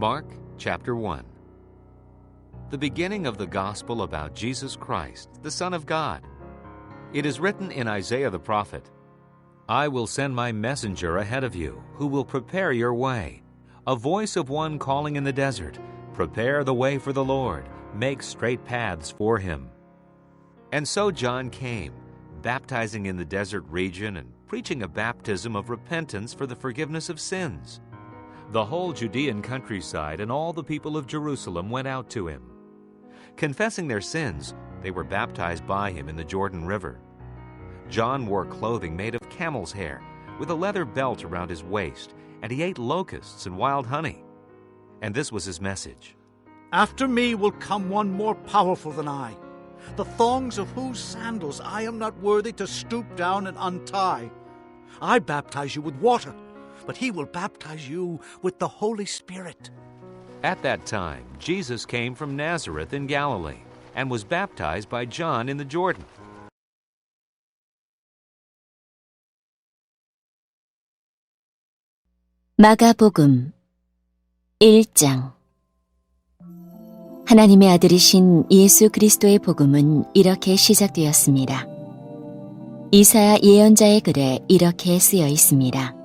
Mark chapter 1. The beginning of the gospel about Jesus Christ, the Son of God. It is written in Isaiah the prophet, I will send my messenger ahead of you, who will prepare your way. A voice of one calling in the desert, prepare the way for the Lord, make straight paths for him. And so John came, baptizing in the desert region and preaching a baptism of repentance for the forgiveness of sins. The whole Judean countryside and all the people of Jerusalem went out to him. Confessing their sins, they were baptized by him in the Jordan River. John wore clothing made of camel's hair, with a leather belt around his waist, and he ate locusts and wild honey. And this was his message. After me will come one more powerful than I, the thongs of whose sandals I am not worthy to stoop down and untie. I baptize you with water, but he will baptize you with the Holy Spirit. At that time, Jesus came from Nazareth in Galilee and was baptized by John in the Jordan. 마가복음 1장. 하나님의 아들이신 예수 그리스도의 복음은 이렇게 시작되었습니다. 이사야 예언자의 글에 이렇게 쓰여 있습니다.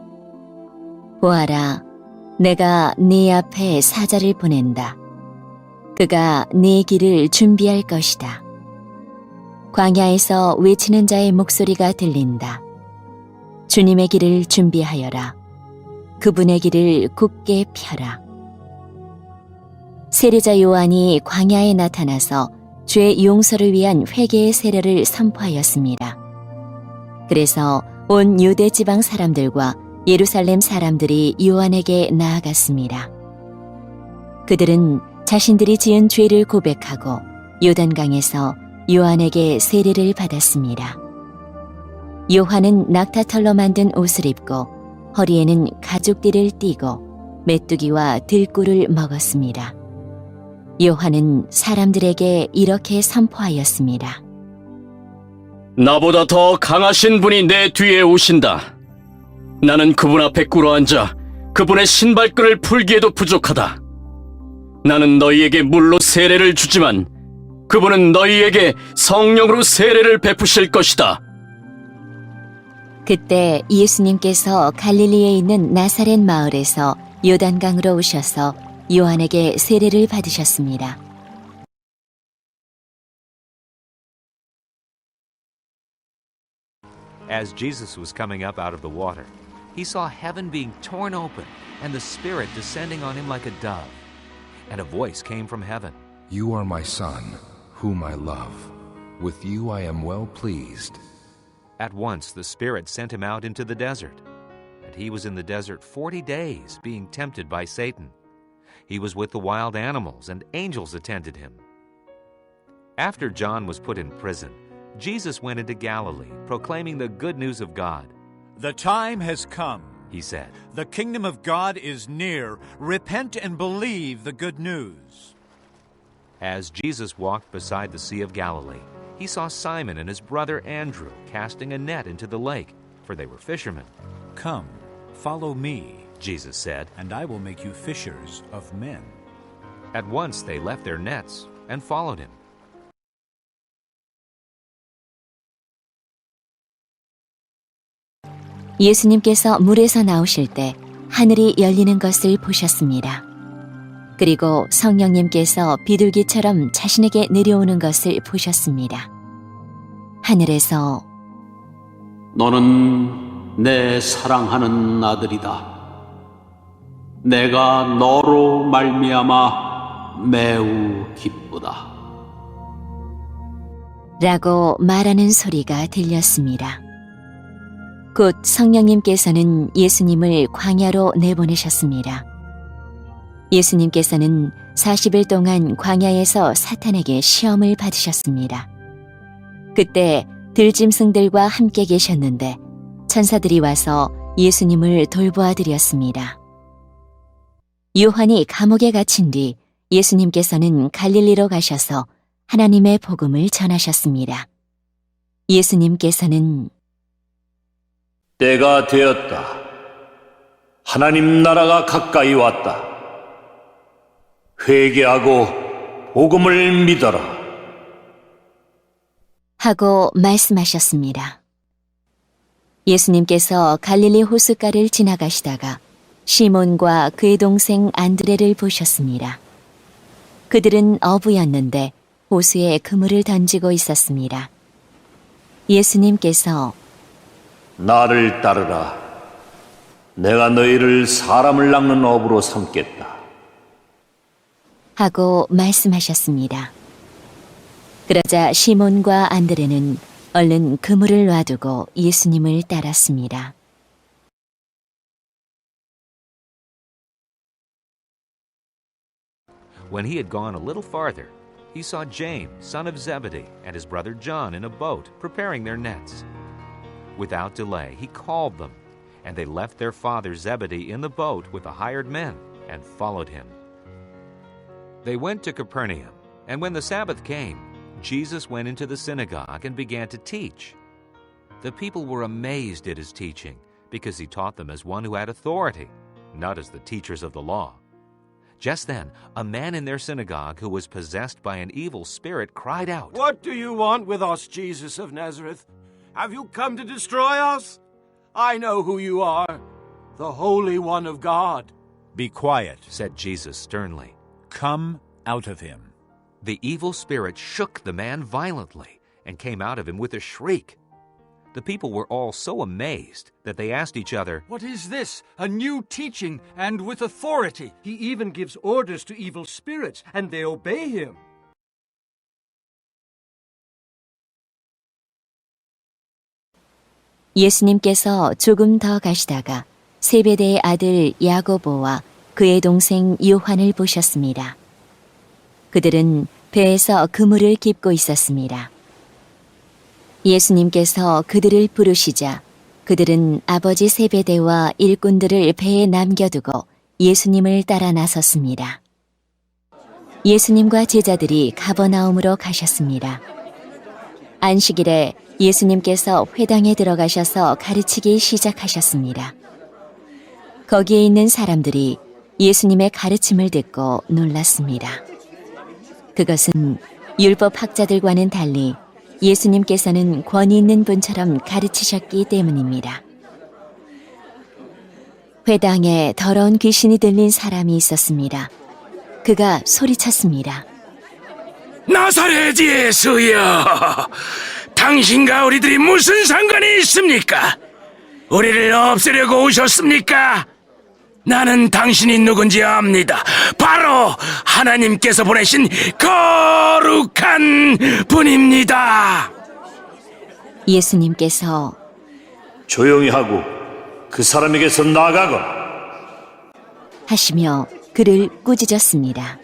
보아라, 내가 네 앞에 사자를 보낸다. 그가 네 길을 준비할 것이다. 광야에서 외치는 자의 목소리가 들린다. 주님의 길을 준비하여라. 그분의 길을 굳게 펴라. 세례자 요한이 광야에 나타나서 죄 용서를 위한 회개의 세례를 선포하였습니다. 그래서 온 유대 지방 사람들과 예루살렘 사람들이 요한에게 나아갔습니다. 그들은 자신들이 지은 죄를 고백하고 요단강에서 요한에게 세례를 받았습니다. 요한은 낙타털로 만든 옷을 입고 허리에는 가죽띠를 띠고 메뚜기와 들꿀을 먹었습니다. 요한은 사람들에게 이렇게 선포하였습니다. 나보다 더 강하신 분이 내 뒤에 오신다. 나는 그분 앞에 꿇어앉아 그분의 신발끈을 풀기에도 부족하다. 나는 너희에게 물로 세례를 주지만 그분은 너희에게 성령으로 세례를 베푸실 것이다. 그때 예수님께서 갈릴리에 있는 나사렛 마을에서 요단강으로 오셔서 요한에게 세례를 받으셨습니다. As Jesus was coming up out of the water, he saw heaven being torn open and the Spirit descending on him like a dove. And a voice came from heaven. You are my Son, whom I love. With you I am well pleased. At once the Spirit sent him out into the desert. And he was in the desert 40 days, being tempted by Satan. He was with the wild animals, and angels attended him. After John was put in prison, Jesus went into Galilee, proclaiming the good news of God. The time has come, He said, the kingdom of God is near. Repent and believe the good news. As Jesus walked beside the Sea of Galilee, he saw Simon and his brother Andrew casting a net into the lake, for they were fishermen. Come, follow me, Jesus said. and I will make you fishers of men. At once they left their nets and followed him. 예수님께서 물에서 나오실 때 하늘이 열리는 것을 보셨습니다. 그리고 성령님께서 비둘기처럼 자신에게 내려오는 것을 보셨습니다. 하늘에서 너는 내 사랑하는 아들이다. 내가 너로 말미암아 매우 기쁘다. 라고 말하는 소리가 들렸습니다. 곧 성령님께서는 예수님을 광야로 내보내셨습니다. 예수님께서는 40일 동안 광야에서 사탄에게 시험을 받으셨습니다. 그때 들짐승들과 함께 계셨는데 천사들이 와서 예수님을 돌보아 드렸습니다. 요한이 감옥에 갇힌 뒤 예수님께서는 갈릴리로 가셔서 하나님의 복음을 전하셨습니다. 예수님께서는 때가 되었다. 하나님 나라가 가까이 왔다. 회개하고 복음을 믿어라. 하고 말씀하셨습니다. 예수님께서 갈릴리 호숫가를 지나가시다가 시몬과 그의 동생 안드레를 보셨습니다. 그들은 어부였는데 호수에 그물을 던지고 있었습니다. 예수님께서 나를 따르라. 내가 너희를 사람을 낚는 어부로 삼겠다. 하고 말씀하셨습니다. 그러자 시몬과 안드레는 얼른 그물을 놔두고 예수님을 따랐습니다. When he had gone a little farther, he saw James, son of Zebedee, and his brother John in a boat, preparing their nets. Without delay, he called them, and they left their father Zebedee in the boat with the hired men, and followed him. They went to Capernaum, and when the Sabbath came, Jesus went into the synagogue and began to teach. The people were amazed at his teaching, because he taught them as one who had authority, not as the teachers of the law. Just then, a man in their synagogue who was possessed by an evil spirit cried out, "What do you want with us, Jesus of Nazareth? Have you come to destroy us? I know who you are, the Holy One of God." Be quiet. said Jesus sternly. Come out of him. The evil spirit shook the man violently and came out of him with a shriek. The people were all so amazed that they asked each other, What is this? A new teaching and with authority. He even gives orders to evil spirits, and they obey him. 예수님께서 조금 더 가시다가 세베대의 아들 야고보와 그의 동생 요한을 보셨습니다. 그들은 배에서 그물을 깁고 있었습니다. 예수님께서 그들을 부르시자 그들은 아버지 세베대와 일꾼들을 배에 남겨두고 예수님을 따라 나섰습니다. 예수님과 제자들이 가버나움으로 가셨습니다. 안식일에 예수님께서 회당에 들어가셔서 가르치기 시작하셨습니다. 거기에 있는 사람들이 예수님의 가르침을 듣고 놀랐습니다. 그것은 율법 학자들과는 달리 예수님께서는 권위 있는 분처럼 가르치셨기 때문입니다. 회당에 더러운 귀신이 들린 사람이 있었습니다. 그가 소리쳤습니다. 나사렛 예수여, 당신과 우리들이 무슨 상관이 있습니까? 우리를 없애려고 오셨습니까? 나는 당신이 누군지 압니다. 바로 하나님께서 보내신 거룩한 분입니다. 예수님께서 조용히 하고 그 사람에게서 나가거라 하시며 그를 꾸짖었습니다.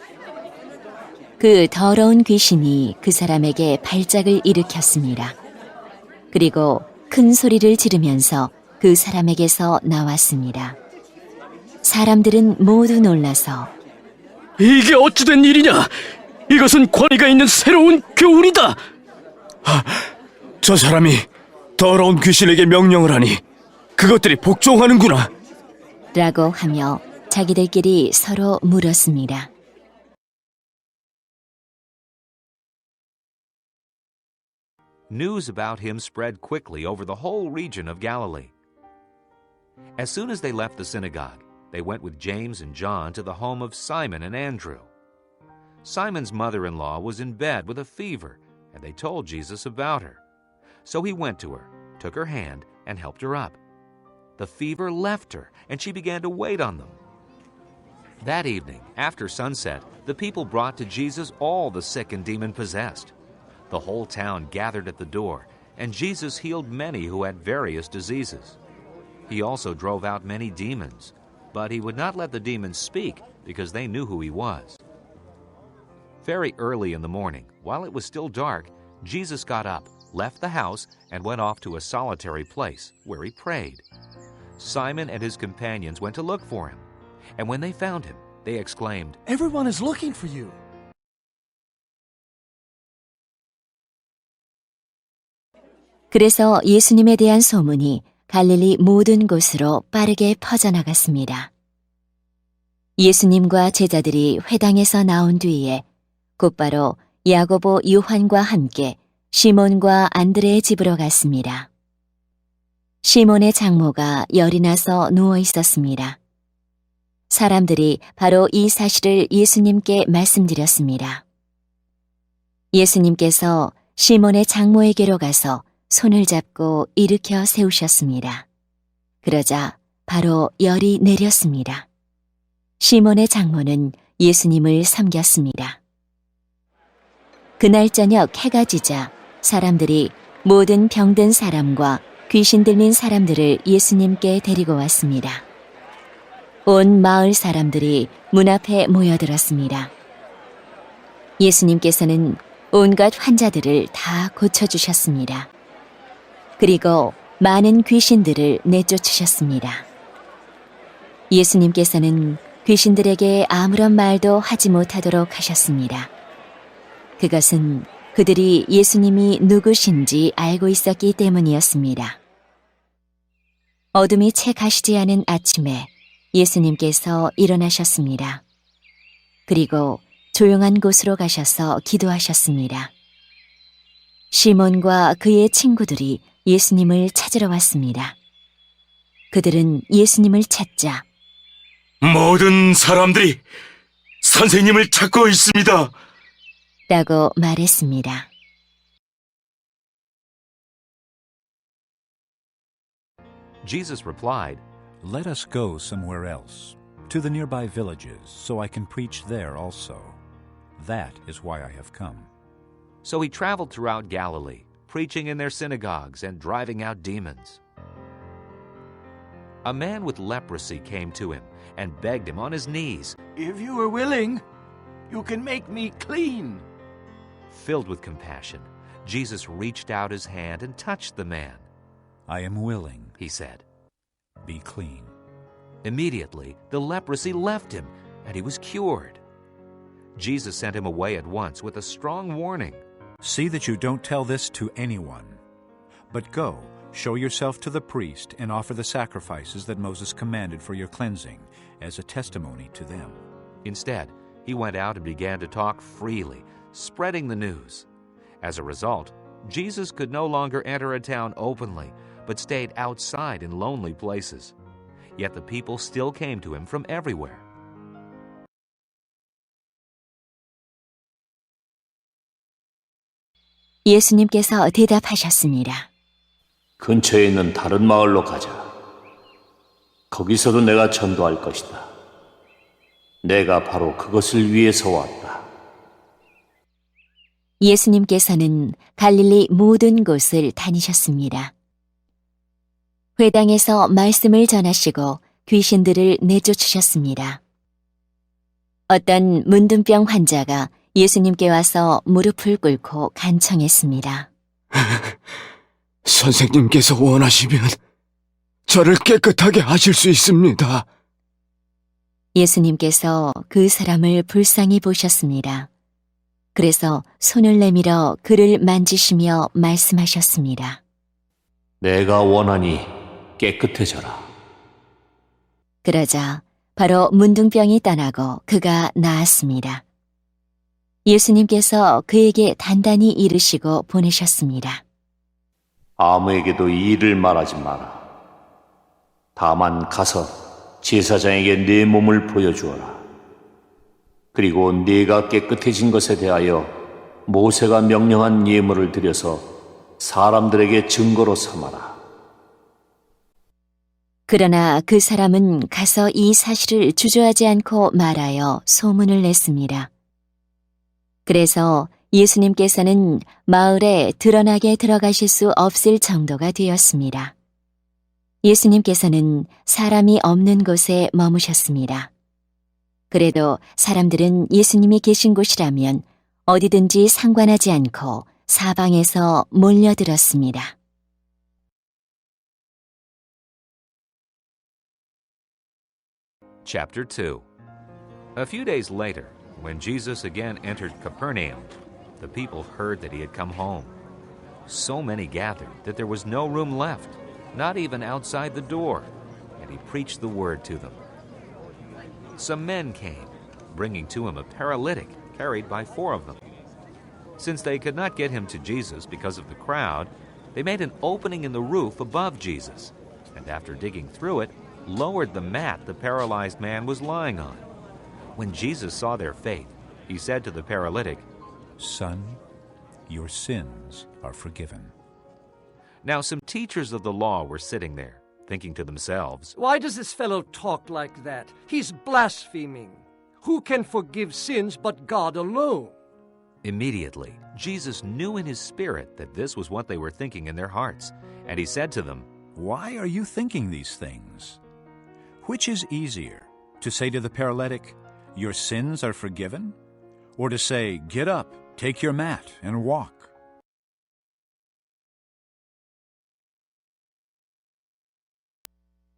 그 더러운 귀신이 그 사람에게 발작을 일으켰습니다. 그리고 큰 소리를 지르면서 그 사람에게서 나왔습니다. 사람들은 모두 놀라서 이게 어찌된 일이냐? 이것은 권위가 있는 새로운 교훈이다. 저 사람이 더러운 귀신에게 명령을 하니 그것들이 복종하는구나. 라고 하며 자기들끼리 서로 물었습니다. News about him spread quickly over the whole region of Galilee. As soon as they left the synagogue, they went with James and John to the home of Simon and Andrew. Simon's mother-in-law was in bed with a fever, and they told Jesus about her. So he went to her, took her hand, and helped her up. The fever left her, and she began to wait on them. That evening, after sunset, the people brought to Jesus all the sick and demon-possessed. The whole town gathered at the door, and Jesus healed many who had various diseases. He also drove out many demons, but he would not let the demons speak because they knew who he was. Very early in the morning, while it was still dark, Jesus got up, left the house, and went off to a solitary place where he prayed. Simon and his companions went to look for him, and when they found him, they exclaimed, Everyone is looking for you. 그래서 예수님에 대한 소문이 갈릴리 모든 곳으로 빠르게 퍼져나갔습니다. 예수님과 제자들이 회당에서 나온 뒤에 곧바로 야고보 요한과 함께 시몬과 안드레의 집으로 갔습니다. 시몬의 장모가 열이 나서 누워 있었습니다. 사람들이 바로 이 사실을 예수님께 말씀드렸습니다. 예수님께서 시몬의 장모에게로 가서 손을 잡고 일으켜 세우셨습니다. 그러자 바로 열이 내렸습니다. 시몬의 장모는 예수님을 섬겼습니다. 그날 저녁 해가 지자 사람들이 모든 병든 사람과 귀신 들린 사람들을 예수님께 데리고 왔습니다. 온 마을 사람들이 문 앞에 모여들었습니다. 예수님께서는 온갖 환자들을 다 고쳐주셨습니다. 그리고 많은 귀신들을 내쫓으셨습니다. 예수님께서는 귀신들에게 아무런 말도 하지 못하도록 하셨습니다. 그것은 그들이 예수님이 누구신지 알고 있었기 때문이었습니다. 어둠이 채 가시지 않은 아침에 예수님께서 일어나셨습니다. 그리고 조용한 곳으로 가셔서 기도하셨습니다. 시몬과 그의 친구들이 예수님을 찾으러 왔습니다. 그들은 예수님을 찾자 모든 사람들이 선생님을 찾고 있습니다. 라고 말했습니다. Jesus replied, Let us go somewhere else, to the nearby villages, so I can preach there also. That is why I have come. So he traveled throughout Galilee, preaching in their synagogues and driving out demons. A man with leprosy came to him and begged him on his knees. If you are willing, you can make me clean. Filled with compassion, Jesus reached out his hand and touched the man. I am willing, He said. be clean. Immediately, the leprosy left him, and he was cured. Jesus sent him away at once with a strong warning. See that you don't tell this to anyone. But go, show yourself to the priest, and offer the sacrifices that Moses commanded for your cleansing, as a testimony to them. Instead, he went out and began to talk freely, spreading the news. As a result, Jesus could no longer enter a town openly, but stayed outside in lonely places. Yet the people still came to him from everywhere. 예수님께서 대답하셨습니다. 근처에 있는 다른 마을로 가자. 거기서도 내가 전도할 것이다. 내가 바로 그것을 위해서 왔다. 예수님께서는 갈릴리 모든 곳을 다니셨습니다. 회당에서 말씀을 전하시고 귀신들을 내쫓으셨습니다. 어떤 문둥병 환자가 예수님께 와서 무릎을 꿇고 간청했습니다. 선생님께서 원하시면 저를 깨끗하게 하실 수 있습니다. 예수님께서 그 사람을 불쌍히 보셨습니다. 그래서 손을 내밀어 그를 만지시며 말씀하셨습니다. 내가 원하니 깨끗해져라. 그러자 바로 문둥병이 떠나고 그가 나았습니다. 예수님께서 그에게 단단히 이르시고 보내셨습니다. 아무에게도 이 일을 말하지 마라. 다만 가서 제사장에게 네 몸을 보여주어라. 그리고 네가 깨끗해진 것에 대하여 모세가 명령한 예물을 드려서 사람들에게 증거로 삼아라. 그러나 그 사람은 가서 이 사실을 주저하지 않고 말하여 소문을 냈습니다. 그래서 예수님께서는 마을에 드러나게 들어가실 수 없을 정도가 되었습니다. 예수님께서는 사람이 없는 곳에 머무셨습니다. 그래도 사람들은 예수님이 계신 곳이라면 어디든지 상관하지 않고 사방에서 몰려들었습니다. Chapter 2. A few days later, when Jesus again entered Capernaum, the people heard that he had come home. So many gathered that there was no room left, not even outside the door, and he preached the word to them. some men came, bringing to him a paralytic carried by 4 of them. Since they could not get him to Jesus because of the crowd, they made an opening in the roof above Jesus, and after digging through it, lowered the mat the paralyzed man was lying on. When Jesus saw their faith, he said to the paralytic, Son, your sins are forgiven. Now some teachers of the law were sitting there, thinking to themselves, Why does this fellow talk like that? He's blaspheming. Who can forgive sins but God alone? Immediately, Jesus knew in his spirit that this was what they were thinking in their hearts, and he said to them, Why are you thinking these things? Which is easier, to say to the paralytic, Your sins are forgiven? Or to say, Get up, take your mat, and walk?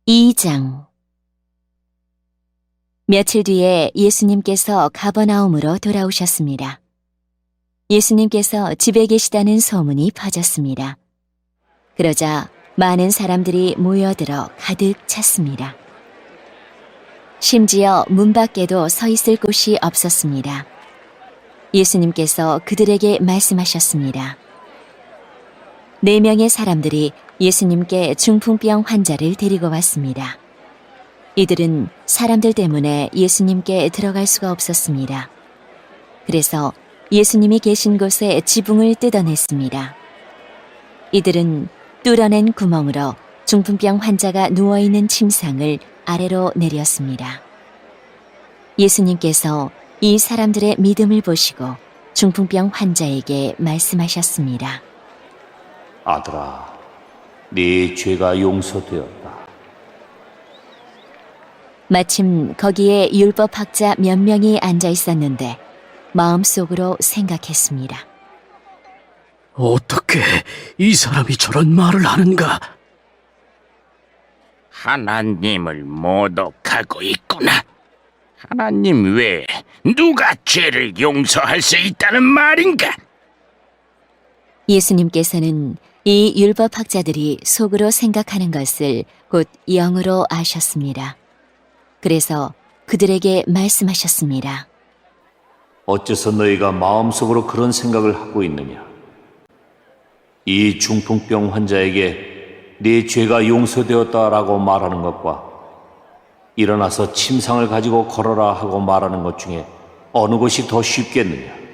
(2장) 며칠 뒤에 예수님께서 가버나움으로 돌아오셨습니다. 예수님께서 집에 계시다는 소문이 퍼졌습니다. 그러자 많은 사람들이 모여들어 가득 찼습니다. 심지어 문 밖에도 서 있을 곳이 없었습니다. 예수님께서 그들에게 말씀하셨습니다. 4명의 사람들이 예수님께 중풍병 환자를 데리고 왔습니다. 이들은 사람들 때문에 예수님께 들어갈 수가 없었습니다. 그래서 예수님이 계신 곳에 지붕을 뜯어냈습니다. 이들은 뚫어낸 구멍으로 중풍병 환자가 누워있는 침상을 아래로 내렸습니다. 예수님께서 이 사람들의 믿음을 보시고 중풍병 환자에게 말씀하셨습니다. 아들아, 네 죄가 용서되었다. 마침 거기에 율법학자 몇 명이 앉아 있었는데 마음속으로 생각했습니다. 어떻게 이 사람이 저런 말을 하는가? 하나님을 모독하고 있구나. 하나님 외에 누가 죄를 용서할 수 있다는 말인가? 예수님께서는 이 율법학자들이 속으로 생각하는 것을 곧 영으로 아셨습니다. 그래서 그들에게 말씀하셨습니다. 어째서 너희가 마음속으로 그런 생각을 하고 있느냐? 이 중풍병 환자에게 네 죄가 용서되었다라고 말하는 것과 일어나서 침상을 가지고 걸어라 하고 말하는 것 중에 어느 것이 더 쉽겠느냐?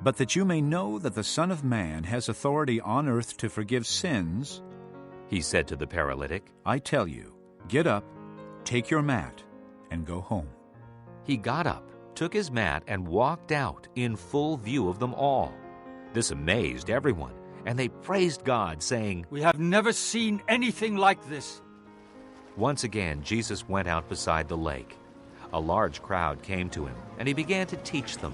But that you may know that the Son of Man has authority on earth to forgive sins, he said to the paralytic, I tell you, get up, take your mat, and go home. He got up, took his mat, and walked out in full view of them all. This amazed everyone, and they praised God, saying, We have never seen anything like this. Once again, Jesus went out beside the lake. A large crowd came to him, and he began to teach them.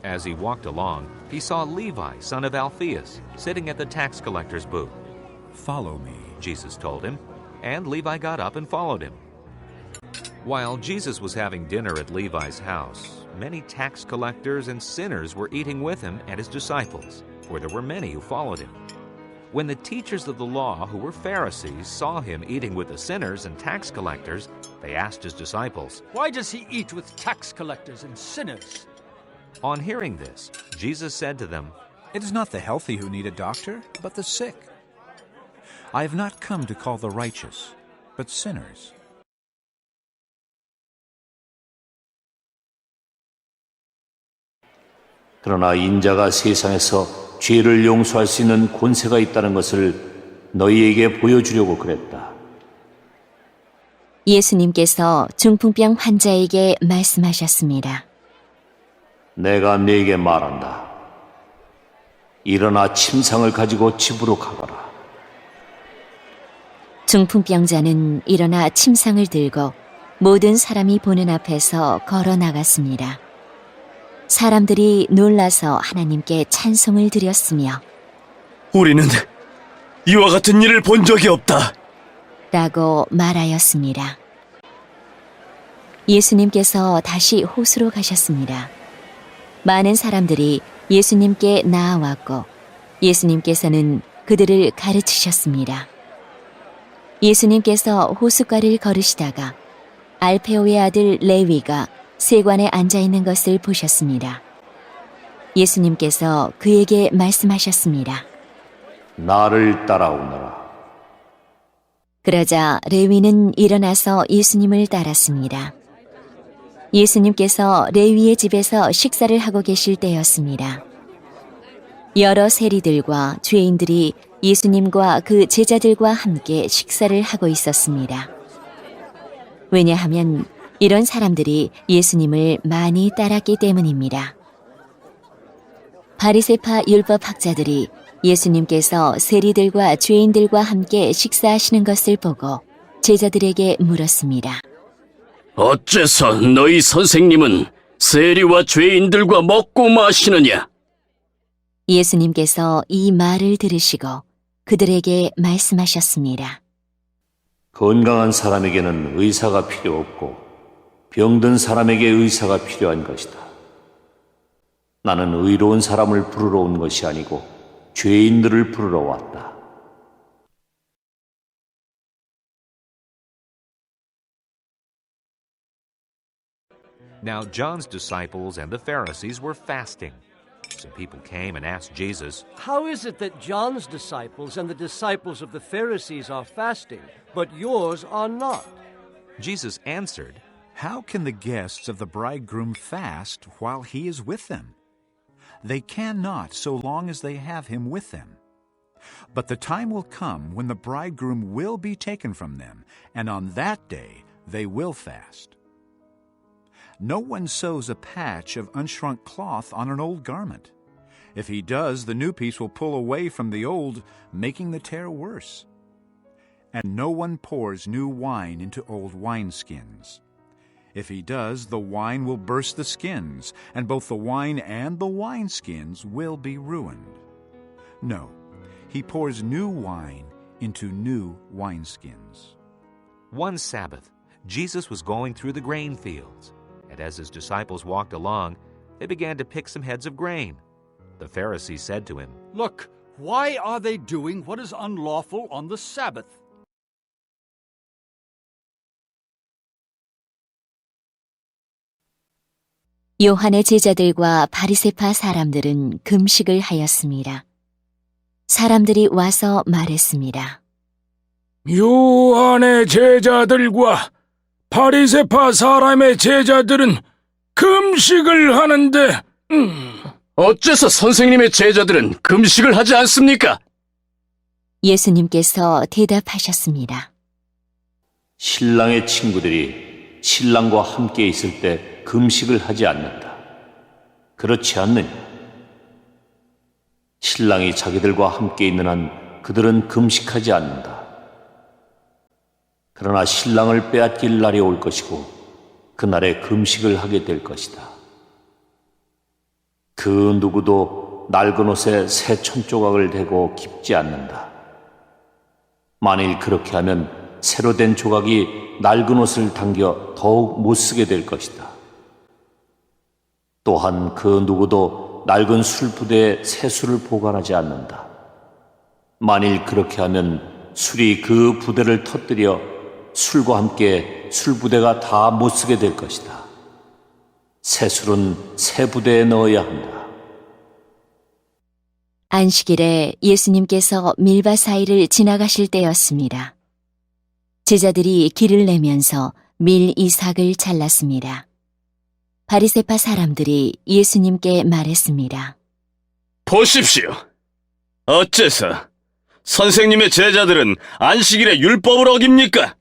As he walked along, he saw Levi, son of Alphaeus, sitting at the tax collector's booth. Follow me, Jesus told him, and Levi got up and followed him. While Jesus was having dinner at Levi's house, many tax collectors and sinners were eating with him and his disciples, for there were many who followed him. When the teachers of the law, who were Pharisees, saw him eating with the sinners and tax collectors, they asked his disciples, Why does he eat with tax collectors and sinners? On hearing this, Jesus said to them, It is not the healthy who need a doctor, but the sick. I have not come to call the righteous, but sinners. 그러나 인자가 세상에서 죄를 용서할 수 있는 권세가 있다는 것을 너희에게 보여주려고 그랬다. 예수님께서 중풍병 환자에게 말씀하셨습니다. 내가 네게 말한다. 일어나 침상을 가지고 집으로 가거라. 중풍병자는 일어나 침상을 들고 모든 사람이 보는 앞에서 걸어 나갔습니다. 사람들이 놀라서 하나님께 찬송을 드렸으며 우리는 이와 같은 일을 본 적이 없다 라고 말하였습니다. 예수님께서 다시 호수로 가셨습니다. 많은 사람들이 예수님께 나아왔고 예수님께서는 그들을 가르치셨습니다. 예수님께서 호숫가를 걸으시다가 알페오의 아들 레위가 세관에 앉아 있는 것을 보셨습니다. 예수님께서 그에게 말씀하셨습니다. 나를 따라오너라. 그러자 레위는 일어나서 예수님을 따랐습니다. 예수님께서 레위의 집에서 식사를 하고 계실 때였습니다. 여러 세리들과 죄인들이 예수님과 그 제자들과 함께 식사를 하고 있었습니다. 왜냐하면 이런 사람들이 예수님을 많이 따랐기 때문입니다. 바리새파 율법 학자들이 예수님께서 세리들과 죄인들과 함께 식사하시는 것을 보고 제자들에게 물었습니다. 어째서 너희 선생님은 세리와 죄인들과 먹고 마시느냐? 예수님께서 이 말을 들으시고 그들에게 말씀하셨습니다. 건강한 사람에게는 의사가 필요 없고 병든 사람에게 의사가 필요한 것이다. 나는 의로운 사람을 부르러 온 것이 아니고 죄인들을 부르러 왔다. Now John's disciples and the Pharisees were fasting. Some people came and asked Jesus, How is it that John's disciples and the disciples of the Pharisees are fasting, but yours are not? Jesus answered, How can the guests of the bridegroom fast while he is with them? They cannot so long as they have him with them. But the time will come when the bridegroom will be taken from them, and on that day they will fast. No one sews a patch of unshrunk cloth on an old garment. If he does, the new piece will pull away from the old, making the tear worse. And no one pours new wine into old wineskins. If he does, the wine will burst the skins, and both the wine and the wineskins will be ruined. No, he pours new wine into new wineskins. One Sabbath, Jesus was going through the grain fields, and as his disciples walked along, they began to pick some heads of grain. The Pharisees said to him, Look, why are they doing what is unlawful on the Sabbath? 요한의 제자들과 바리새파 사람들은 금식을 하였습니다. 사람들이 와서 말했습니다. 요한의 제자들과 바리새파 사람의 제자들은 금식을 하는데 어째서 선생님의 제자들은 금식을 하지 않습니까? 예수님께서 대답하셨습니다. 신랑의 친구들이 신랑과 함께 있을 때 금식을 하지 않는다. 그렇지 않느냐? 신랑이 자기들과 함께 있는 한 그들은 금식하지 않는다. 그러나 신랑을 빼앗길 날이 올 것이고 그날에 금식을 하게 될 것이다. 그 누구도 낡은 옷에 새 천조각을 대고 깁지 않는다. 만일 그렇게 하면 새로 된 조각이 낡은 옷을 당겨 더욱 못 쓰게 될 것이다. 또한 그 누구도 낡은 술부대에 새 술을 보관하지 않는다. 만일 그렇게 하면 술이 그 부대를 터뜨려 술과 함께 술부대가 다 못 쓰게 될 것이다. 새 술은 새 부대에 넣어야 한다. 안식일에 예수님께서 밀밭 사이를 지나가실 때였습니다. 제자들이 길을 내면서 밀 이삭을 잘랐습니다. 바리새파 사람들이 예수님께 말했습니다. 보십시오. 어째서 선생님의 제자들은 안식일에 율법을 어깁니까?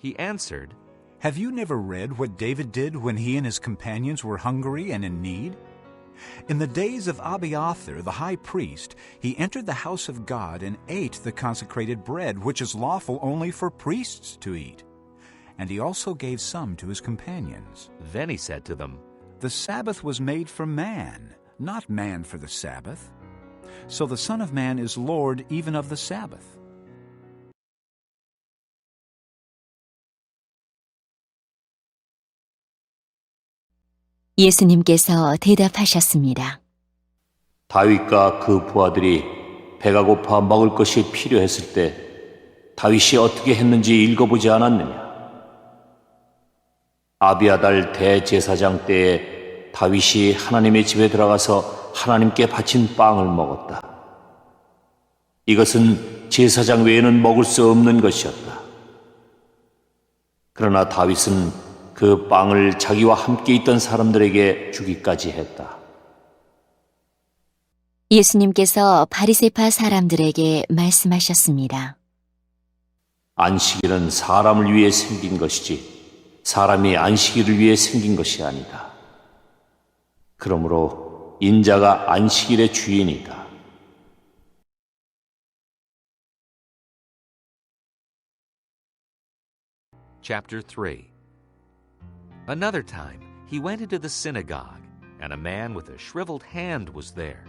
He answered, Have you never read what David did when he and his companions were hungry and in need? In the days of Abiathar, the high priest, he entered the house of God and ate the consecrated bread, which is lawful only for priests to eat. And he also gave some to his companions. Then he said to them, The Sabbath was made for man, not man for the Sabbath. So the Son of Man is Lord even of the Sabbath. 예수님께서 대답하셨습니다. 다윗과 그 부하들이 배가 고파 먹을 것이 필요했을 때 다윗이 어떻게 했는지 읽어보지 않았느냐? 아비아달 대제사장 때에 다윗이 하나님의 집에 들어가서 하나님께 바친 빵을 먹었다. 이것은 제사장 외에는 먹을 수 없는 것이었다. 그러나 다윗은 그 빵을 자기와 함께 있던 사람들에게 주기까지 했다. 예수님께서 바리새파 사람들에게 말씀하셨습니다. 안식일은 사람을 위해 생긴 것이지 사람이 안식일을 위해 생긴 것이 아니다. 그러므로 인자가 안식일의 주인이다. Chapter 3. Another time he went into the synagogue, and a man with a shriveled hand was there.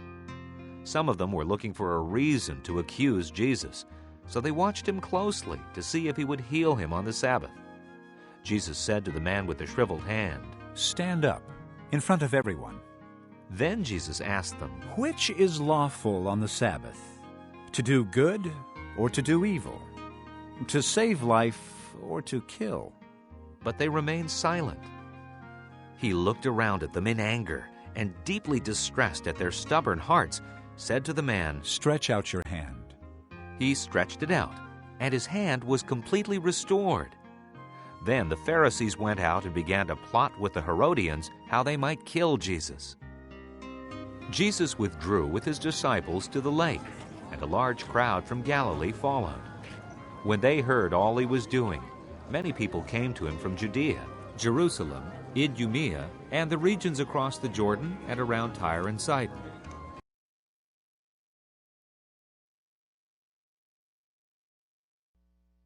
Some of them were looking for a reason to accuse Jesus, so they watched him closely to see if he would heal him on the Sabbath. Jesus said to the man with the shriveled hand, Stand up, in front of everyone. Then Jesus asked them, Which is lawful on the Sabbath? To do good or to do evil? To save life or to kill? But they remained silent. He looked around at them in anger, and deeply distressed at their stubborn hearts, said to the man, Stretch out your hand. He stretched it out, and his hand was completely restored. Then the Pharisees went out and began to plot with the Herodians how they might kill Jesus. Jesus withdrew with his disciples to the lake, and a large crowd from Galilee followed. When they heard all he was doing, many people came to him from Judea, Jerusalem, Idumea, and the regions across the Jordan and around Tyre and Sidon.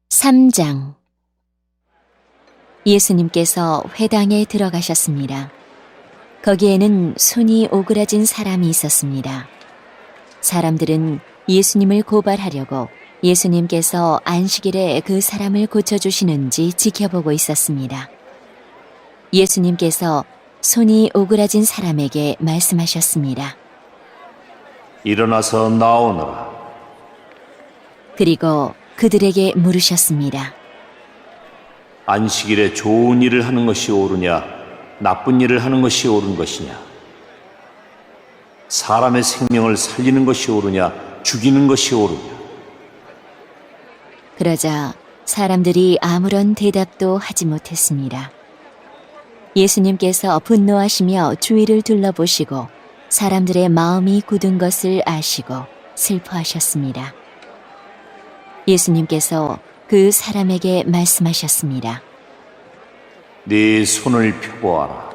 (3장) 예수님께서 회당에 들어가셨습니다. 거기에는 손이 오그라진 사람이 있었습니다. 사람들은 예수님을 고발하려고 예수님께서 안식일에 그 사람을 고쳐주시는지 지켜보고 있었습니다. 예수님께서 손이 오그라진 사람에게 말씀하셨습니다. 일어나서 나오너라. 그리고 그들에게 물으셨습니다. 안식일에 좋은 일을 하는 것이 옳으냐, 나쁜 일을 하는 것이 옳은 것이냐? 사람의 생명을 살리는 것이 옳으냐, 죽이는 것이 옳으냐? 그러자 사람들이 아무런 대답도 하지 못했습니다. 예수님께서 분노하시며 주위를 둘러보시고 사람들의 마음이 굳은 것을 아시고 슬퍼하셨습니다. 예수님께서 그 사람에게 말씀하셨습니다. 네 손을 펴보아라.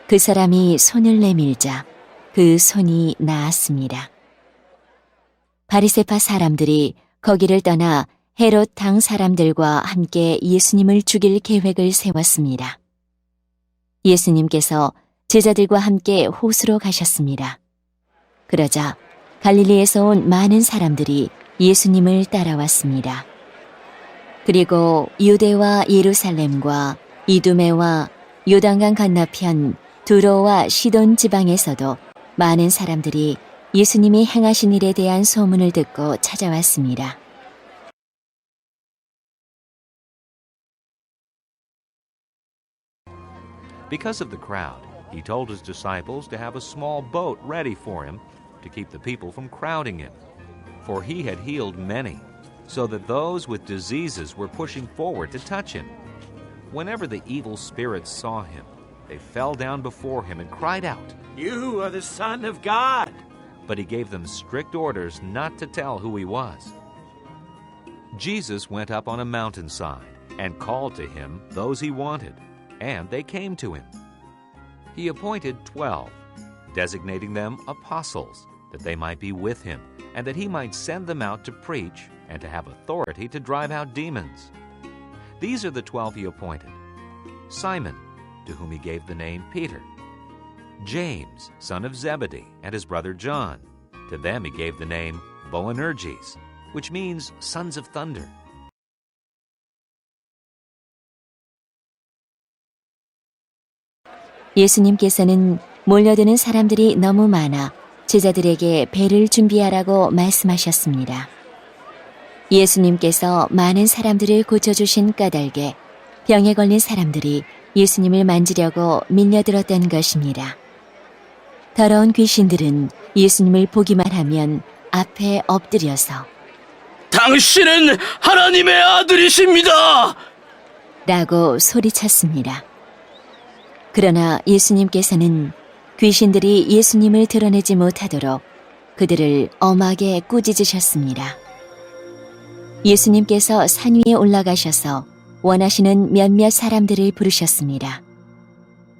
그 사람이 손을 내밀자 그 손이 나았습니다. 바리새파 사람들이 거기를 떠나 헤롯 당 사람들과 함께 예수님을 죽일 계획을 세웠습니다. 예수님께서 제자들과 함께 호수로 가셨습니다. 그러자 갈릴리에서 온 많은 사람들이 예수님을 따라왔습니다. 그리고 유대와 예루살렘과 이두메와 요단강 건너편 두로와 시돈 지방에서도 많은 사람들이 예수님이 행하신 일에 대한 소문을 듣고 찾아왔습니다. Because of the crowd, he told his disciples to have a small boat ready for him to keep the people from crowding him. For he had healed many, so that those with diseases were pushing forward to touch him. Whenever the evil spirits saw him, they fell down before him and cried out, You are the Son of God! But he gave them strict orders not to tell who he was. Jesus went up on a mountainside and called to him those he wanted, and they came to him. He appointed 12, designating them apostles, that they might be with him, and that he might send them out to preach and to have authority to drive out demons. These are the 12 he appointed: Simon, to whom he gave the name Peter; James, son of Zebedee, and his brother John. To them he gave the name Boanerges, which means sons of thunder. 예수님께서는 몰려드는 사람들이 너무 많아 제자들에게 배를 준비하라고 말씀하셨습니다. 예수님께서 많은 사람들을 고쳐주신 까닭에 병에 걸린 사람들이 예수님을 만지려고 밀려들었던 것입니다. 더러운 귀신들은 예수님을 보기만 하면 앞에 엎드려서 당신은 하나님의 아들이십니다! 라고 소리쳤습니다. 그러나 예수님께서는 귀신들이 예수님을 드러내지 못하도록 그들을 엄하게 꾸짖으셨습니다. 예수님께서 산 위에 올라가셔서 원하시는 몇몇 사람들을 부르셨습니다.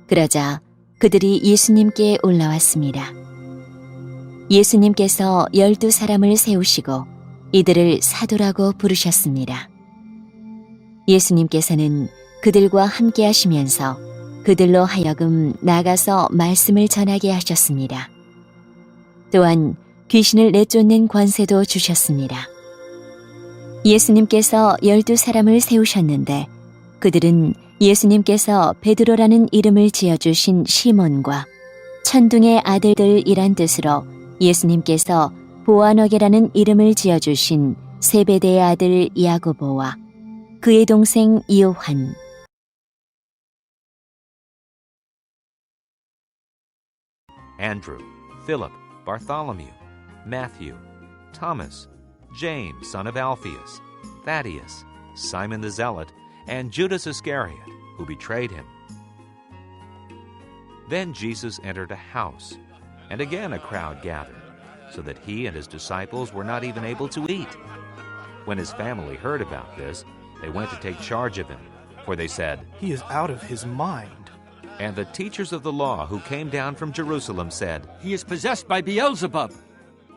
그러자 그들이 예수님께 올라왔습니다. 예수님께서 12사람을 세우시고 이들을 사도라고 부르셨습니다. 예수님께서는 그들과 함께 하시면서 그들로 하여금 나가서 말씀을 전하게 하셨습니다. 또한 귀신을 내쫓는 권세도 주셨습니다. 예수님께서 12사람을 세우셨는데 그들은 예수님께서 베드로라는 이름을 지어주신 시몬과 천둥의 아들들이란 뜻으로 예수님께서 보아너게라는 이름을 지어주신 세베대의 아들 야고보와 그의 동생 요한, Andrew, Philip, Bartholomew, Matthew, Thomas, James, son of Alphaeus, Thaddeus, Simon the Zealot, and Judas Iscariot, who betrayed him. Then Jesus entered a house, and again a crowd gathered, so that he and his disciples were not even able to eat. When his family heard about this, they went to take charge of him, for they said, "He is out of his mind." And the teachers of the law who came down from Jerusalem said, "He is possessed by Beelzebub.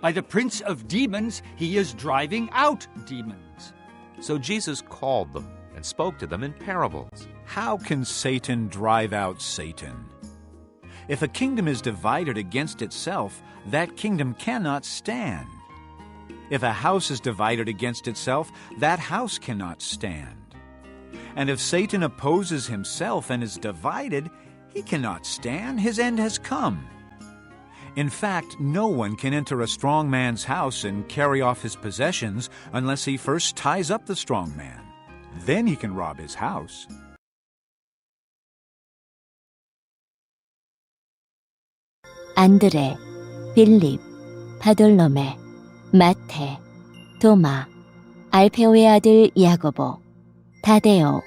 By the prince of demons, he is driving out demons." So Jesus called them and spoke to them in parables. How can Satan drive out Satan? If a kingdom is divided against itself, that kingdom cannot stand. If a house is divided against itself, that house cannot stand. And if Satan opposes himself and is divided, he cannot stand. His end has come. In fact, no one can enter a strong man's house and carry off his possessions unless he first ties up the strong man. Then he can rob his house. 안드레, 빌립, 바돌로메, 마테, 도마, 알페오의 아들 야고보, 다데오,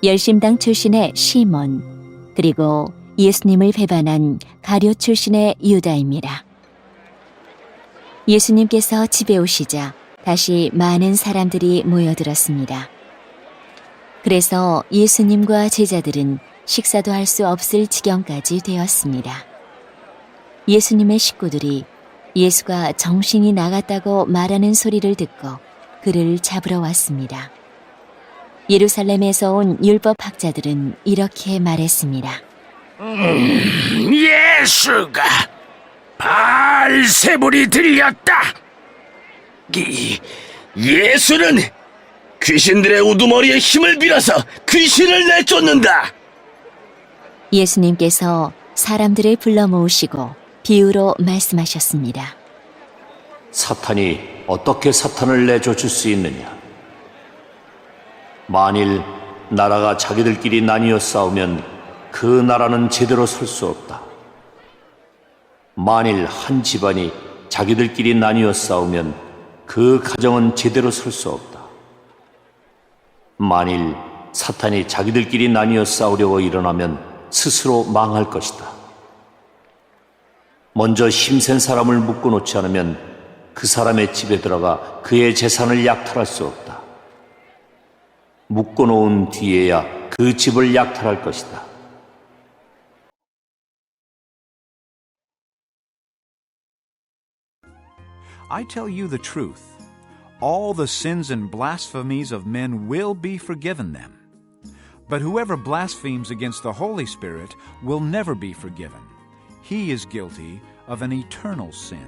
열심당 출신의 시몬, 그리고 예수님을 배반한 가룟 출신의 유다입니다. 예수님께서 집에 오시자 다시 많은 사람들이 모여들었습니다. 그래서 예수님과 제자들은 식사도 할 수 없을 지경까지 되었습니다. 예수님의 식구들이 예수가 정신이 나갔다고 말하는 소리를 듣고 그를 잡으러 왔습니다. 예루살렘에서 온 율법학자들은 이렇게 말했습니다. 예수가 바알세불이 들렸다. 예수는 귀신들의 우두머리에 힘을 빌어서 귀신을 내쫓는다. 예수님께서 사람들을 불러 모으시고 비유로 말씀하셨습니다. 사탄이 어떻게 사탄을 내쫓을 수 있느냐? 만일 나라가 자기들끼리 나뉘어 싸우면 그 나라는 제대로 설 수 없다. 만일 한 집안이 자기들끼리 나뉘어 싸우면 그 가정은 제대로 설 수 없다. 만일 사탄이 자기들끼리 나뉘어 싸우려고 일어나면 스스로 망할 것이다. 먼저 힘센 사람을 묶어놓지 않으면 그 사람의 집에 들어가 그의 재산을 약탈할 수 없다. 묶어놓은 뒤에야 그 집을 약탈할 것이다. I tell you the truth. All the sins and blasphemies of men will be forgiven them. But whoever blasphemes against the Holy Spirit will never be forgiven. He is guilty of an eternal sin.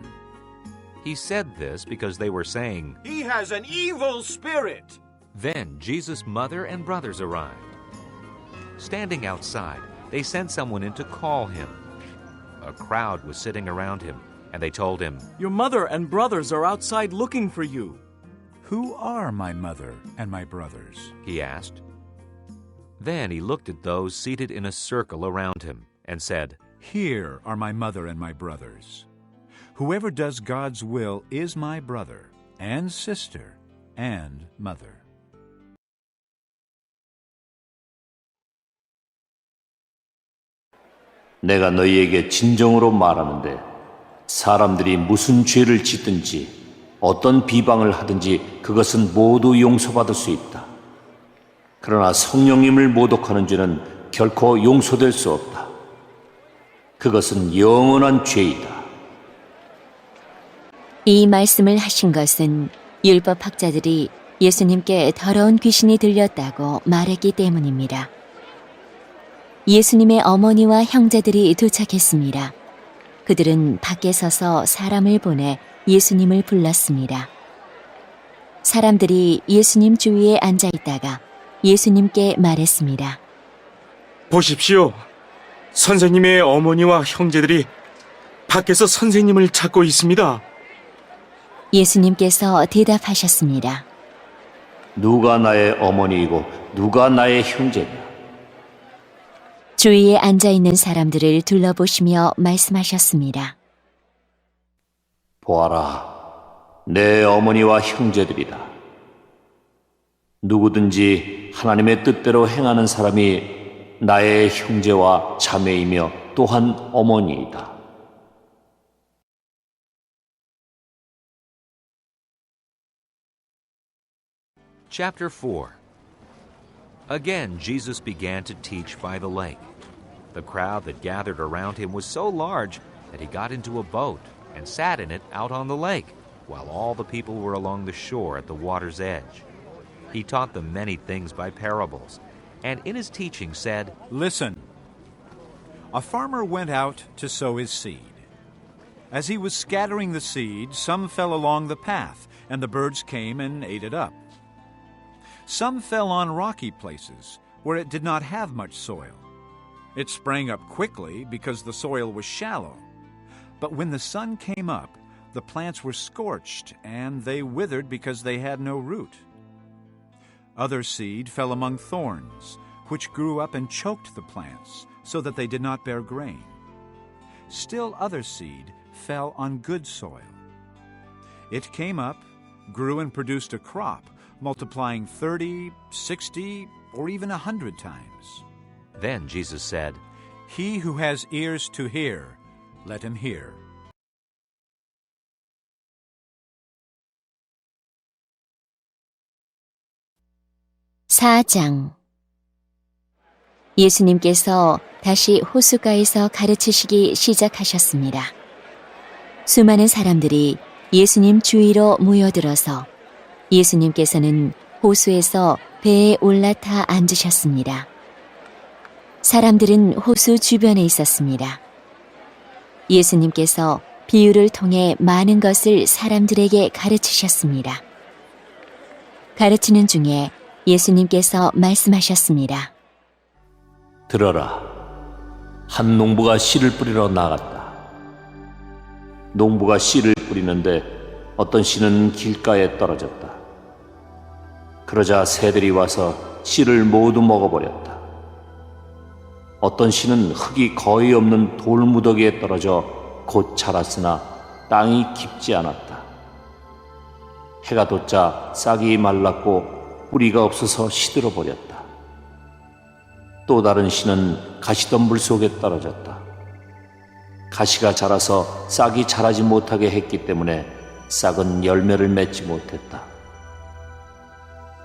He said this because they were saying, "He has an evil spirit." Then Jesus' mother and brothers arrived. Standing outside, they sent someone in to call him. A crowd was sitting around him, and they told him, "Your mother and brothers are outside looking for you." "Who are my mother and my brothers?" he asked. Then he looked at those seated in a circle around him and said, "Here are my mother and my brothers. Whoever does God's will is my brother and sister and mother." 내가 너희에게 진정으로 말하는데 사람들이 무슨 죄를 짓든지 어떤 비방을 하든지 그것은 모두 용서받을 수 있다. 그러나 성령님을 모독하는 죄는 결코 용서될 수 없다. 그것은 영원한 죄이다. 이 말씀을 하신 것은 율법 학자들이 예수님께 더러운 귀신이 들렸다고 말했기 때문입니다. 예수님의 어머니와 형제들이 도착했습니다. 그들은 밖에 서서 사람을 보내 예수님을 불렀습니다. 사람들이 예수님 주위에 앉아 있다가 예수님께 말했습니다. 보십시오. 선생님의 어머니와 형제들이 밖에서 선생님을 찾고 있습니다. 예수님께서 대답하셨습니다. 누가 나의 어머니이고 누가 나의 형제냐? 주위에 앉아 있는 사람들을 둘러보시며 말씀하셨습니다. 보아라, 내 어머니와 형제들이다. 누구든지 하나님의 뜻대로 행하는 사람이 나의 형제와 자매이며 또한 어머니이다. Chapter 4. Again, Jesus began to teach by the lake. The crowd that gathered around him was so large that he got into a boat and sat in it out on the lake, while all the people were along the shore at the water's edge. He taught them many things by parables, and in his teaching said, "Listen. A farmer went out to sow his seed. As he was scattering the seed, some fell along the path, and the birds came and ate it up. Some fell on rocky places, where it did not have much soil. It sprang up quickly because the soil was shallow. But when the sun came up, the plants were scorched, and they withered because they had no root. Other seed fell among thorns, which grew up and choked the plants, so that they did not bear grain. Still other seed fell on good soil. It came up, grew and produced a crop, multiplying 30, 60, or even 100 times." Then Jesus said, "He who has ears to hear, let him hear." (4장) 예수님께서 다시 호숫가에서 가르치시기 시작하셨습니다. 수많은 사람들이 예수님 주위로 모여들어서 예수님께서는 호수에서 배에 올라타 앉으셨습니다. 사람들은 호수 주변에 있었습니다. 예수님께서 비유를 통해 많은 것을 사람들에게 가르치셨습니다. 가르치는 중에 예수님께서 말씀하셨습니다. 들어라. 한 농부가 씨를 뿌리러 나갔다. 농부가 씨를 뿌리는데 어떤 씨는 길가에 떨어졌다. 그러자 새들이 와서 씨를 모두 먹어버렸다. 어떤 씨는 흙이 거의 없는 돌무더기에 떨어져 곧 자랐으나 땅이 깊지 않았다. 해가 돋자 싹이 말랐고 뿌리가 없어서 시들어 버렸다. 또 다른 씨는 가시덤불 속에 떨어졌다. 가시가 자라서 싹이 자라지 못하게 했기 때문에 싹은 열매를 맺지 못했다.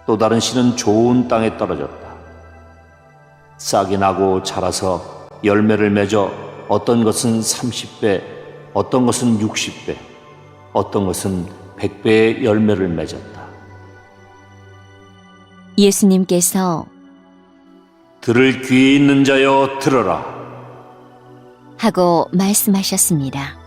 또 다른 씨는 좋은 땅에 떨어졌다. 싹이 나고 자라서 열매를 맺어 어떤 것은 30배, 어떤 것은 60배, 어떤 것은 100배의 열매를 맺었다. 예수님께서 들을 귀 있는 자여 들어라 하고 말씀하셨습니다.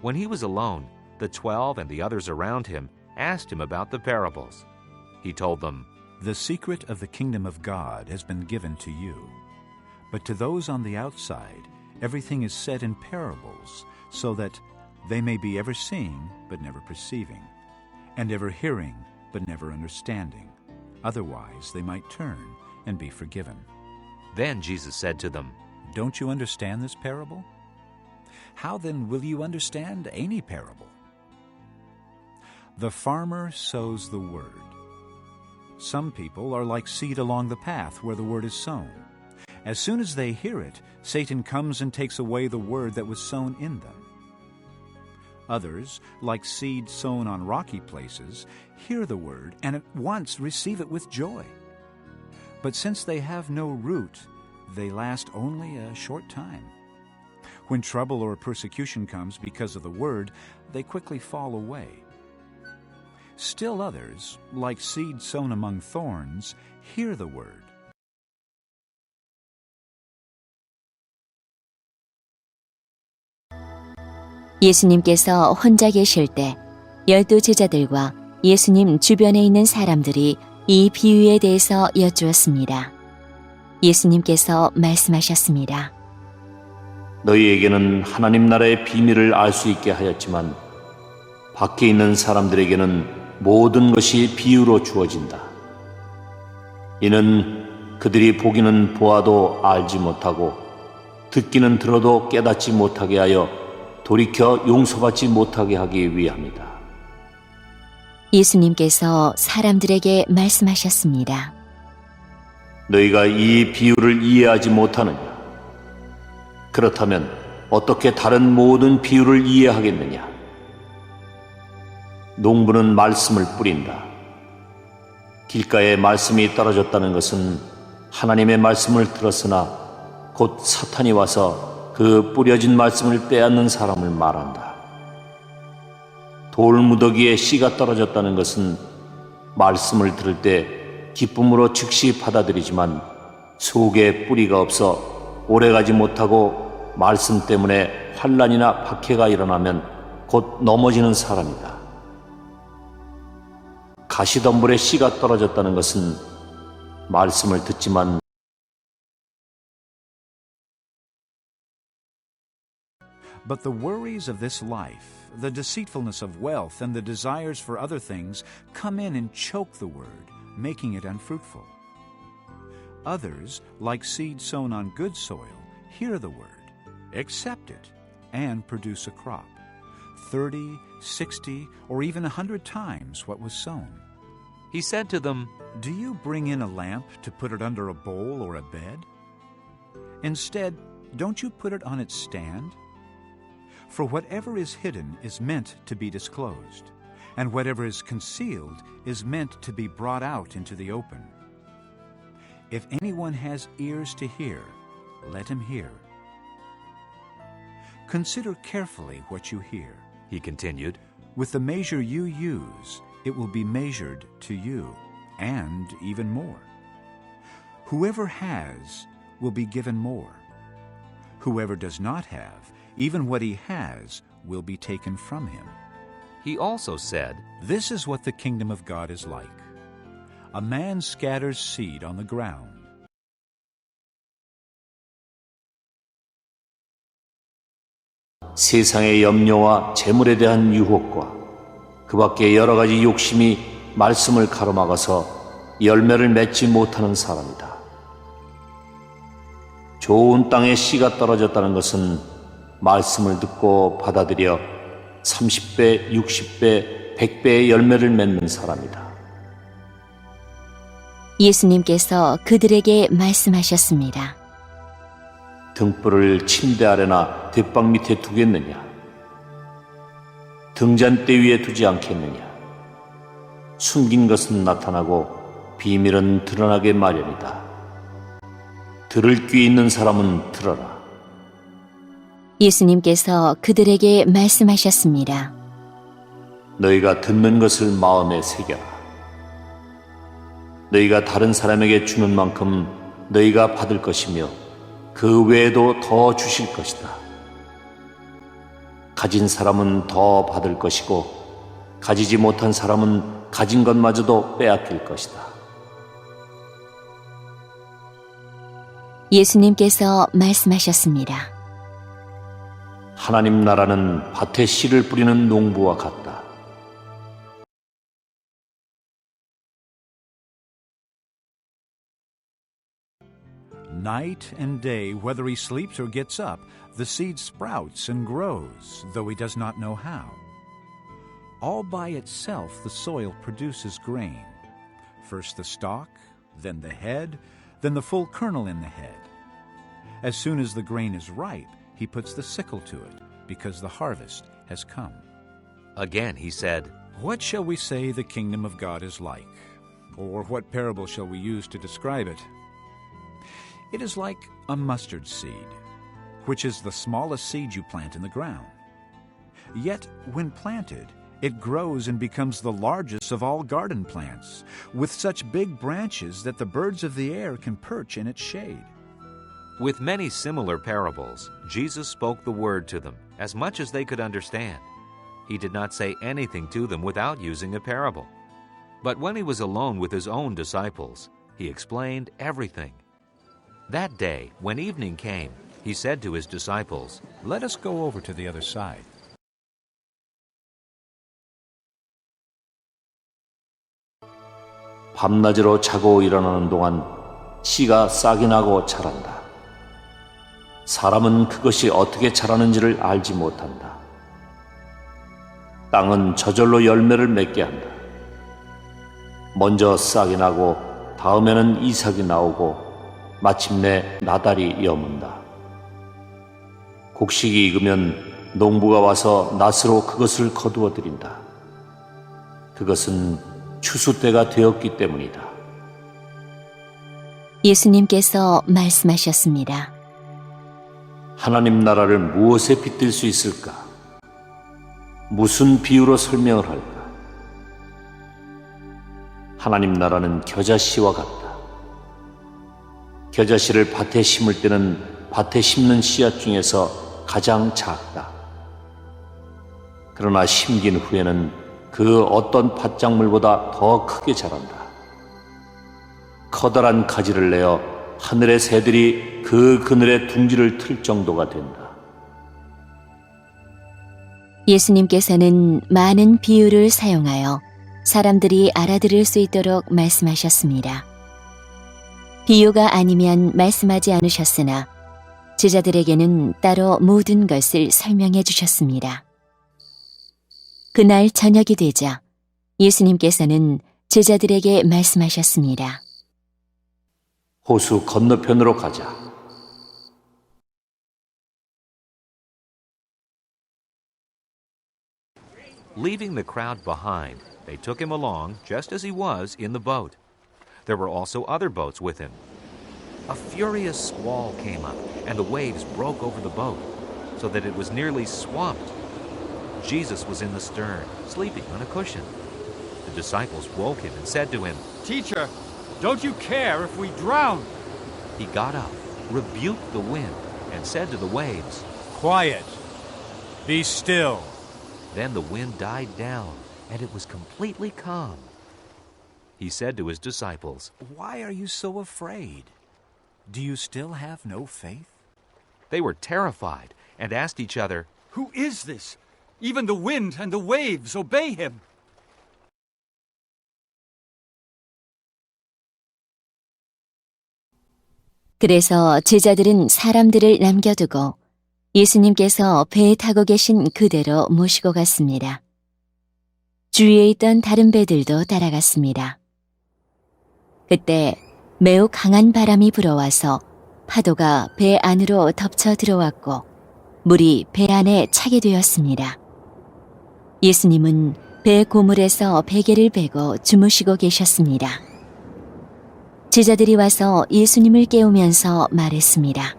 When he was alone, the 12 and the others around him asked him about the parables. He told them, The secret of the kingdom of God has been given to you. But to those on the outside, everything is said in parables, so that they may be ever seeing, but never perceiving, and ever hearing, but never understanding. Otherwise, they might turn and be forgiven. Then Jesus said to them, Don't you understand this parable? How then will you understand any parable? The farmer sows the word. Some people are like seed along the path where the word is sown. As soon as they hear it, Satan comes and takes away the word that was sown in them. Others, like seed sown on rocky places, hear the word and at once receive it with joy. But since they have no root, they last only a short time. When trouble or persecution comes because of the word, they quickly fall away. Still others, like seed sown among thorns, hear the word. 예수님께서 혼자 계실 때 12 제자들과 예수님 주변에 있는 사람들이 이 비유에 대해서 여쭈었습니다. 예수님께서 말씀하셨습니다. 너희에게는 하나님 나라의 비밀을 알 수 있게 하였지만 밖에 있는 사람들에게는 모든 것이 비유로 주어진다. 이는 그들이 보기는 보아도 알지 못하고 듣기는 들어도 깨닫지 못하게 하여 돌이켜 용서받지 못하게 하기 위함이다. 예수님께서 사람들에게 말씀하셨습니다. 너희가 이 비유를 이해하지 못하느냐? 그렇다면 어떻게 다른 모든 비유를 이해하겠느냐? 농부는 말씀을 뿌린다. 길가에 말씀이 떨어졌다는 것은 하나님의 말씀을 들었으나 곧 사탄이 와서 그 뿌려진 말씀을 빼앗는 사람을 말한다. 돌무더기에 씨가 떨어졌다는 것은 말씀을 들을 때 기쁨으로 즉시 받아들이지만 속에 뿌리가 없어 오래가지 못하고 말씀 때문에 환난이나 박해가 일어나면 곧 넘어지는 사람이다. 가시덤불에 씨가 떨어졌다는 것은 말씀을 듣지만 But the worries of this life, the deceitfulness of wealth, and the desires for other things come in and choke the word, making it unfruitful. Others, like seed sown on good soil, hear the word, accept it, and produce a crop, 30, 60, or even 100 times what was sown. He said to them, Do you bring in a lamp to put it under a bowl or a bed? Instead, don't you put it on its stand? For whatever is hidden is meant to be disclosed, and whatever is concealed is meant to be brought out into the open. If anyone has ears to hear, let him hear. Consider carefully what you hear, he continued. With the measure you use, it will be measured to you, and even more. Whoever has will be given more. Whoever does not have, even what he has will be taken from him. He also said, This is what the kingdom of God is like. A man scatters seed on the ground. 세상의 염려와 재물에 대한 유혹과 그 밖에 여러 가지 욕심이 말씀을 가로막아서 열매를 맺지 못하는 사람이다. 좋은 땅에 씨가 떨어졌다는 것은 말씀을 듣고 받아들여 30배, 60배, 100배의 열매를 맺는 사람이다. 예수님께서 그들에게 말씀하셨습니다. 등불을 침대 아래나 뒷방 밑에 두겠느냐? 등잔대 위에 두지 않겠느냐? 숨긴 것은 나타나고 비밀은 드러나게 마련이다. 들을 귀 있는 사람은 들어라. 예수님께서 그들에게 말씀하셨습니다. 너희가 듣는 것을 마음에 새겨라. 너희가 다른 사람에게 주는 만큼 너희가 받을 것이며 그 외에도 더 주실 것이다. 가진 사람은 더 받을 것이고 가지지 못한 사람은 가진 것마저도 빼앗길 것이다. 예수님께서 말씀하셨습니다. 하나님 나라는 밭에 씨를 뿌리는 농부와 같다. Night and day, whether he sleeps or gets up, the seed sprouts and grows, though he does not know how. All by itself the soil produces grain. First the stalk, then the head, then the full kernel in the head. As soon as the grain is ripe, he puts the sickle to it, because the harvest has come. Again he said, What shall we say the kingdom of God is like? Or what parable shall we use to describe it? It is like a mustard seed, which is the smallest seed you plant in the ground. Yet, when planted, it grows and becomes the largest of all garden plants, with such big branches that the birds of the air can perch in its shade. With many similar parables, Jesus spoke the word to them, as much as they could understand. He did not say anything to them without using a parable. But when he was alone with his own disciples, he explained everything. That day, when evening came, he said to his disciples, Let us go over to the other side. 밤낮으로 자고 일어나는 동안 씨가 싹이 나고 자란다. 사람은 그것이 어떻게 자라는지를 알지 못한다. 땅은 저절로 열매를 맺게 한다. 먼저 싹이 나고 다음에는 이삭이 나오고 마침내 나달이 여문다. 곡식이 익으면 농부가 와서 낫으로 그것을 거두어 들인다. 그것은 추수 때가 되었기 때문이다. 예수님께서 말씀하셨습니다. 하나님 나라를 무엇에 빗댈 수 있을까? 무슨 비유로 설명을 할까? 하나님 나라는 겨자씨와 같다. 겨자씨를 밭에 심을 때는 밭에 심는 씨앗 중에서 가장 작다. 그러나 심긴 후에는 그 어떤 밭작물보다 더 크게 자란다. 커다란 가지를 내어 하늘의 새들이 그 그늘에 둥지를 틀 정도가 된다. 예수님께서는 많은 비유를 사용하여 사람들이 알아들을 수 있도록 말씀하셨습니다. 비유가 아니면 말씀하지 않으셨으나 제자들에게는 따로 모든 것을 설명해 주셨습니다. 그날 저녁이 되자 예수님께서는 제자들에게 말씀하셨습니다. 호수 건너편으로 가자. Leaving the crowd behind, they took him along just as he was in the boat. There were also other boats with him. A furious squall came up, and the waves broke over the boat, so that it was nearly swamped. Jesus was in the stern, sleeping on a cushion. The disciples woke him and said to him, Teacher, don't you care if we drown? He got up, rebuked the wind, and said to the waves, Quiet! Be still! Then the wind died down, and it was completely calm. He said to his disciples, Why are you so afraid? Do you still have no faith? They were terrified and asked each other, Who is this? Even the wind and the waves obey him. 그래서 제자들은 사람들을 남겨두고 예수님께서 배에 타고 계신 그대로 모시고 갔습니다. 주위에 있던 다른 배들도 따라갔습니다. 그때 매우 강한 바람이 불어와서 파도가 배 안으로 덮쳐 들어왔고 물이 배 안에 차게 되었습니다. 예수님은 배 고물에서 베개를 베고 주무시고 계셨습니다. 제자들이 와서 예수님을 깨우면서 말했습니다.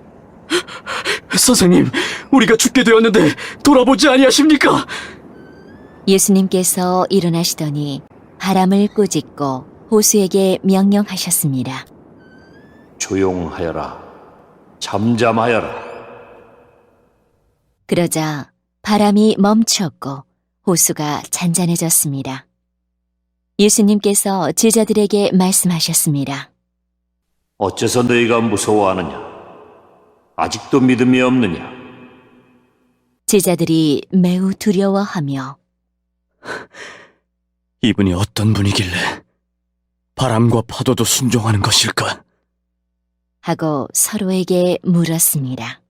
선생님, 우리가 죽게 되었는데 돌아보지 아니하십니까? 예수님께서 일어나시더니 바람을 꾸짖고 호수에게 명령하셨습니다. 조용하여라. 잠잠하여라. 그러자 바람이 멈추었고 호수가 잔잔해졌습니다. 예수님께서 제자들에게 말씀하셨습니다. 어째서 너희가 무서워하느냐? 아직도 믿음이 없느냐? 제자들이 매우 두려워하며 이분이 어떤 분이길래 바람과 파도도 순종하는 것일까? 하고 서로에게 물었습니다.